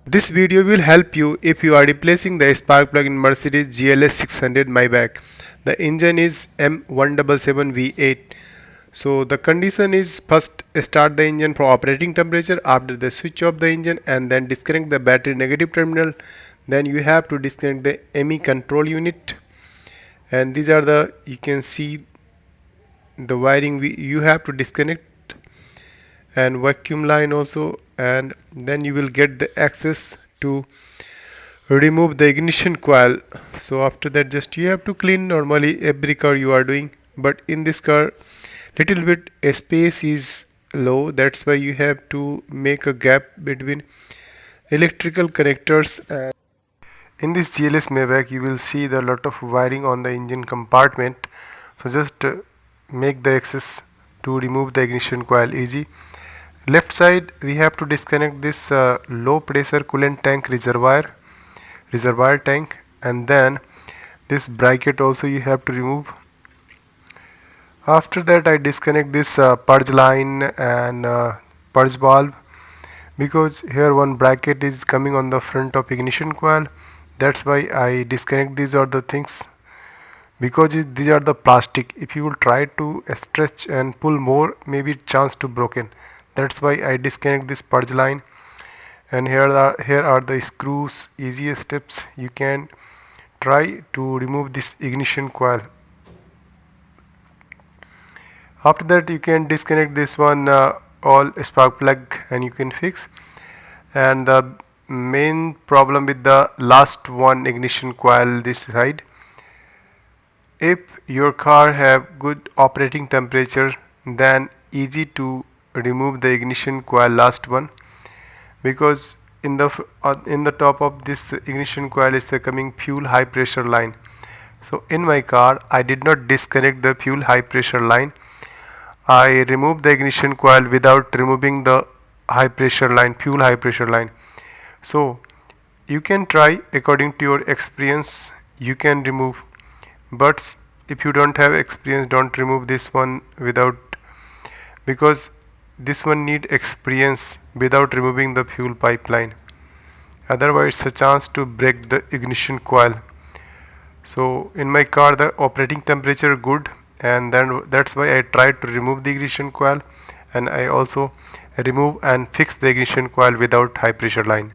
This video will help you if you are replacing the spark plug in Mercedes GLS600 Maybach. The engine is M177 V-8. So the condition is first start the engine for operating temperature, after the switch off the engine and then disconnect the battery negative terminal. Then you have to disconnect the ME control unit, and these are the, you can see the wiring you have to disconnect, and vacuum line also, and then you will get the access to remove the ignition coil. So after that, just you have to clean normally every car you are doing, but in this car little bit space is low, that's why you have to make a gap between electrical connectors. And in this GLS Maybach you will see the lot of wiring on the engine compartment, so just make the access to remove the ignition coil easy. Left side we have to disconnect this low pressure coolant tank reservoir tank, and then this bracket also you have to remove. After that I disconnect this purge line and purge valve, because here one bracket is coming on the front of ignition coil, that's why I disconnect these are the things, because these are the plastic. If you will try to stretch and pull more, maybe chance to broken, that's why I disconnect this purge line. And here are the screws, easiest steps you can try to remove this ignition coil. After that you can disconnect this one all spark plug and you can fix. And the main problem with the last one ignition coil this side, if your car have good operating temperature, then easy to remove the ignition coil last one, because in the top of this ignition coil is coming fuel high pressure line. So in my car I did not disconnect the fuel high pressure line, I removed the ignition coil without removing the high pressure line, fuel high pressure line. So you can try according to your experience, you can remove, but if you don't have experience, don't remove this one without, because this one need experience without removing the fuel pipeline, otherwise it's a chance to break the ignition coil. So in my car the operating temperature good, and then that's why I tried to remove the ignition coil, and I also remove and fix the ignition coil without high pressure line.